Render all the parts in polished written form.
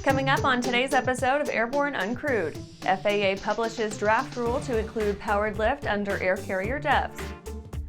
Coming up on today's episode of Airborne-UnCrewed, FAA publishes draft rule to include powered lift under air carrier devs.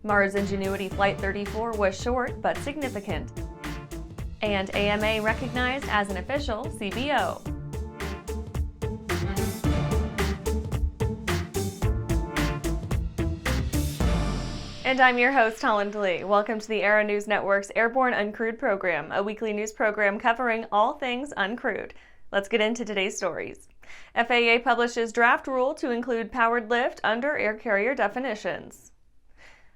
Mars Ingenuity Flight 34 was short but significant. And AMA recognized as an official CBO. And I'm your host, Holland Lee. Welcome to the Aero-News Network's Airborne-UnCrewed program, a weekly news program covering all things uncrewed. Let's get into today's stories. FAA publishes draft rule to include powered lift under air carrier definitions.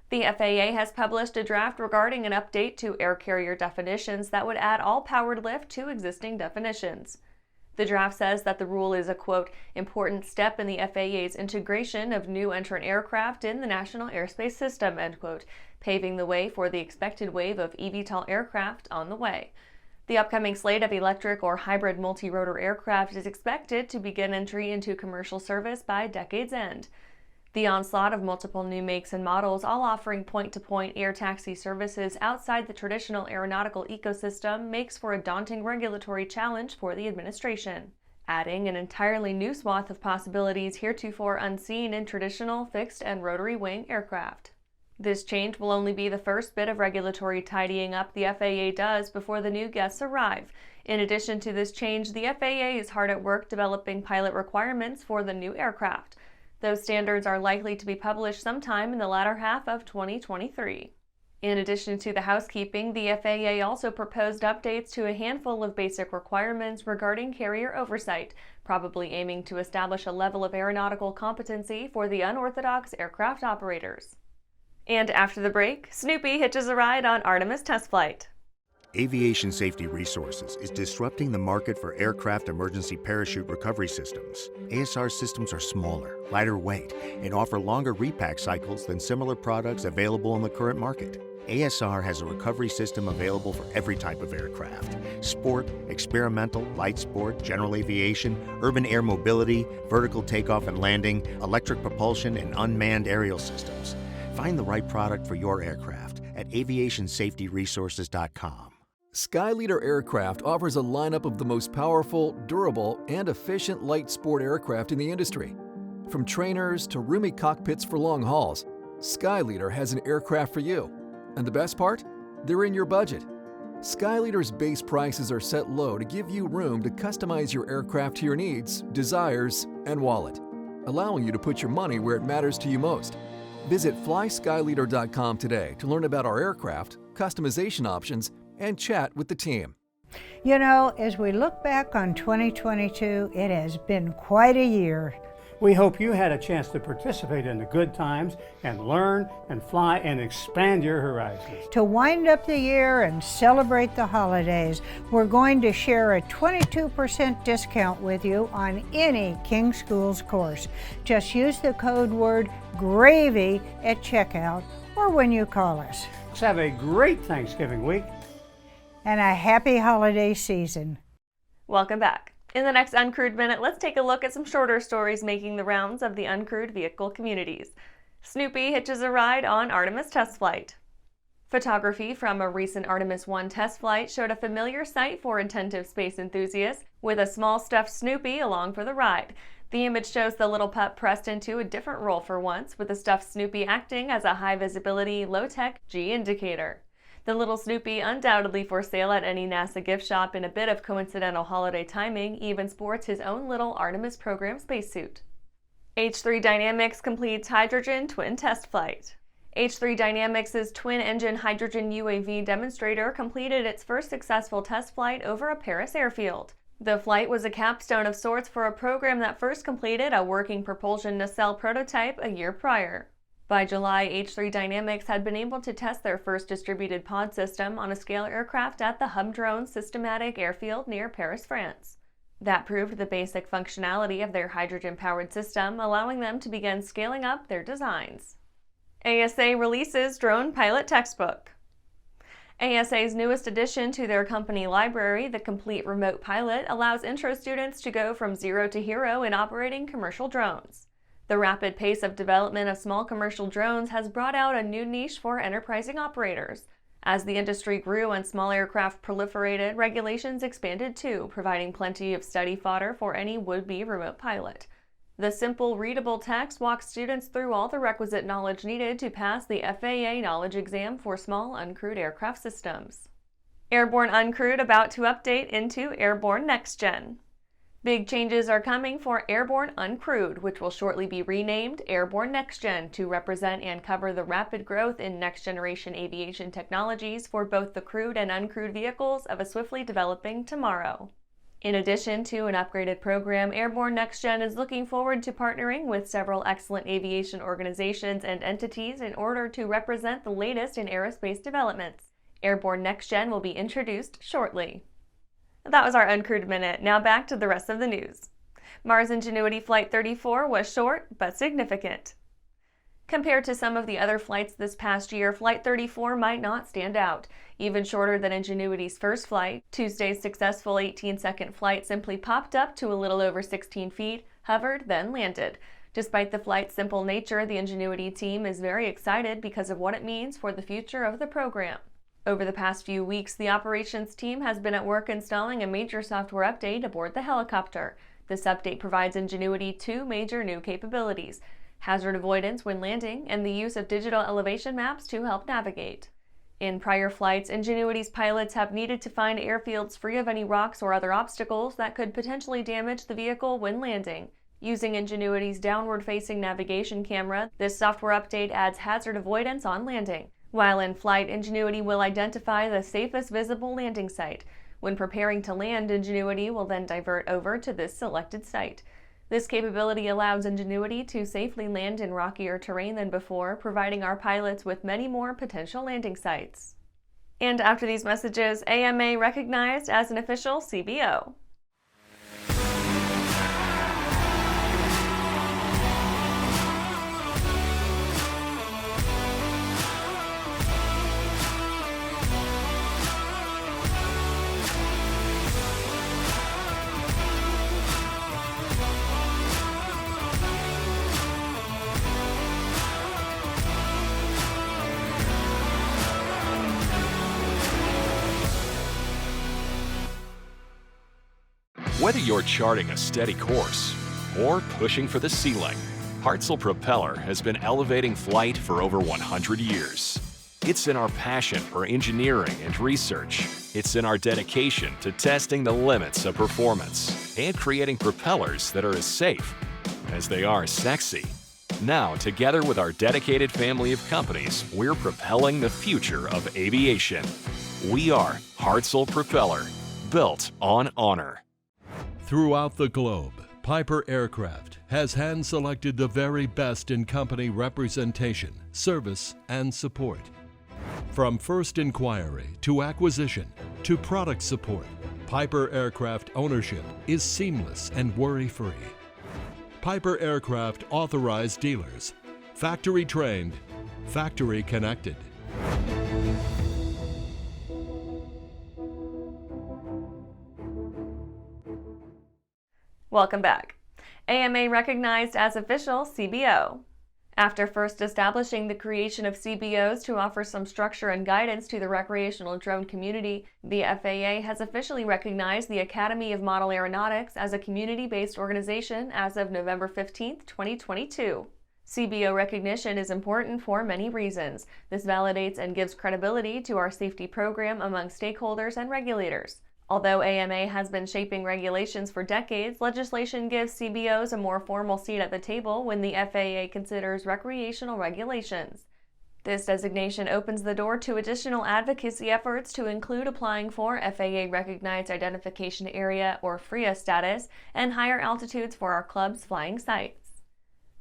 The FAA has published a draft regarding an update to air carrier definitions that would add all powered lift to existing definitions. The draft says that the rule is a, quote, important step in the FAA's integration of new entrant aircraft in the National Airspace System, end quote, paving the way for the expected wave of eVTOL aircraft on the way. The upcoming slate of electric or hybrid multi-rotor aircraft is expected to begin entry into commercial service by decade's end. The onslaught of multiple new makes and models, all offering point-to-point air taxi services outside the traditional aeronautical ecosystem, makes for a daunting regulatory challenge for the administration, adding an entirely new swath of possibilities heretofore unseen in traditional fixed and rotary wing aircraft. This change will only be the first bit of regulatory tidying up the FAA does before the new guests arrive. In addition to this change, the FAA is hard at work developing pilot requirements for the new aircraft. Those standards are likely to be published sometime in the latter half of 2023. In addition to the housekeeping, the FAA also proposed updates to a handful of basic requirements regarding carrier oversight, probably aiming to establish a level of aeronautical competency for the unorthodox aircraft operators. And after the break, Snoopy hitches a ride on Artemis test flight. Aviation Safety Resources is disrupting the market for aircraft emergency parachute recovery systems. ASR systems are smaller, lighter weight, and offer longer repack cycles than similar products available in the current market. ASR has a recovery system available for every type of aircraft: sport, experimental, light sport, general aviation, urban air mobility, vertical takeoff and landing, electric propulsion, and unmanned aerial systems. Find the right product for your aircraft at aviationsafetyresources.com. Skyleader Aircraft offers a lineup of the most powerful, durable, and efficient light sport aircraft in the industry. From trainers to roomy cockpits for long hauls, Skyleader has an aircraft for you. And the best part? They're in your budget. Skyleader's base prices are set low to give you room to customize your aircraft to your needs, desires, and wallet, allowing you to put your money where it matters to you most. Visit flyskyleader.com today to learn about our aircraft, customization options, and chat with the team. You know, as we look back on 2022, it has been quite a year. We hope you had a chance to participate in the good times and learn and fly and expand your horizons. To wind up the year and celebrate the holidays, we're going to share a 22% discount with you on any King Schools course. Just use the code word GRAVY at checkout or when you call us. Let's have a great Thanksgiving week and a happy holiday season. Welcome back. In the next Uncrewed Minute, let's take a look at some shorter stories making the rounds of the uncrewed vehicle communities. Snoopy hitches a ride on Artemis test flight. Photography from a recent Artemis 1 test flight showed a familiar sight for attentive space enthusiasts, with a small stuffed Snoopy along for the ride. The image shows the little pup pressed into a different role for once, with the stuffed Snoopy acting as a high-visibility, low-tech G indicator. The little Snoopy, undoubtedly for sale at any NASA gift shop in a bit of coincidental holiday timing, even sports his own little Artemis program spacesuit. H3 Dynamics completes hydrogen twin test flight. H3 Dynamics' twin-engine hydrogen UAV demonstrator completed its first successful test flight over a Paris airfield. The flight was a capstone of sorts for a program that first completed a working propulsion nacelle prototype a year prior. By July, H3 Dynamics had been able to test their first distributed pod system on a scale aircraft at the Humdrone Systematic Airfield near Paris, France. That proved the basic functionality of their hydrogen-powered system, allowing them to begin scaling up their designs. ASA releases drone pilot textbook. ASA's newest addition to their company library, the Complete Remote Pilot, allows intro students to go from zero to hero in operating commercial drones. The rapid pace of development of small commercial drones has brought out a new niche for enterprising operators. As the industry grew and small aircraft proliferated, regulations expanded too, providing plenty of study fodder for any would-be remote pilot. The simple, readable text walks students through all the requisite knowledge needed to pass the FAA knowledge exam for small uncrewed aircraft systems. Airborne-UnCrewed about to update into Airborne-NextGen. Big changes are coming for Airborne-UnCrewed, which will shortly be renamed Airborne-NextGen to represent and cover the rapid growth in next-generation aviation technologies for both the crewed and uncrewed vehicles of a swiftly developing tomorrow. In addition to an upgraded program, Airborne-NextGen is looking forward to partnering with several excellent aviation organizations and entities in order to represent the latest in aerospace developments. Airborne-NextGen will be introduced shortly. That was our Uncrewed Minute. Now back to the rest of the news. Mars Ingenuity Flight 34 was short but significant. Compared to some of the other flights this past year, Flight 34 might not stand out. Even shorter than Ingenuity's first flight, Tuesday's successful 18-second flight simply popped up to a little over 16 feet, hovered, then landed. Despite the flight's simple nature, the Ingenuity team is very excited because of what it means for the future of the program. Over the past few weeks, the operations team has been at work installing a major software update aboard the helicopter. This update provides Ingenuity two major new capabilities: hazard avoidance when landing and the use of digital elevation maps to help navigate. In prior flights, Ingenuity's pilots have needed to find airfields free of any rocks or other obstacles that could potentially damage the vehicle when landing. Using Ingenuity's downward-facing navigation camera, this software update adds hazard avoidance on landing. While in flight, Ingenuity will identify the safest visible landing site. When preparing to land, Ingenuity will then divert over to this selected site. This capability allows Ingenuity to safely land in rockier terrain than before, providing our pilots with many more potential landing sites. And after these messages, AMA recognized as an official CBO. Whether you're charting a steady course or pushing for the ceiling, Hartzell Propeller has been elevating flight for over 100 years. It's in our passion for engineering and research. It's in our dedication to testing the limits of performance and creating propellers that are as safe as they are sexy. Now, together with our dedicated family of companies, we're propelling the future of aviation. We are Hartzell Propeller, built on honor. Throughout the globe, Piper Aircraft has hand-selected the very best in company representation, service, and support. From first inquiry to acquisition to product support, Piper Aircraft ownership is seamless and worry-free. Piper Aircraft authorized dealers, factory trained, factory connected. Welcome back. AMA recognized as official CBO. After first establishing the creation of CBOs to offer some structure and guidance to the recreational drone community, the FAA has officially recognized the Academy of Model Aeronautics as a community-based organization as of November 15, 2022. CBO recognition is important for many reasons. This validates and gives credibility to our safety program among stakeholders and regulators. Although AMA has been shaping regulations for decades, legislation gives CBOs a more formal seat at the table when the FAA considers recreational regulations. This designation opens the door to additional advocacy efforts to include applying for FAA-recognized identification area or FRIA status and higher altitudes for our club's flying sites.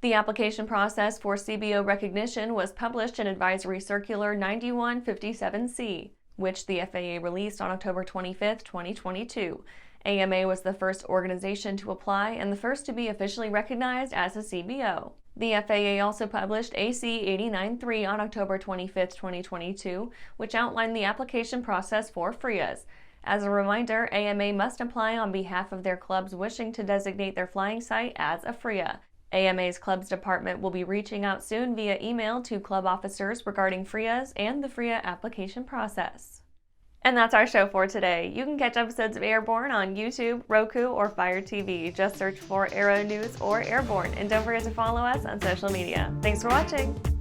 The application process for CBO recognition was published in Advisory Circular 9157C. Which the FAA released on October 25, 2022. AMA was the first organization to apply and the first to be officially recognized as a CBO. The FAA also published AC 893 on October 25, 2022, which outlined the application process for FRIAs. As a reminder, AMA must apply on behalf of their clubs wishing to designate their flying site as a FRIA. AMA's Clubs Department will be reaching out soon via email to club officers regarding FRIAs and the FRIA application process. And that's our show for today. You can catch episodes of Airborne on YouTube, Roku, or Fire TV. Just search for Aero-News or Airborne, and don't forget to follow us on social media. Thanks for watching!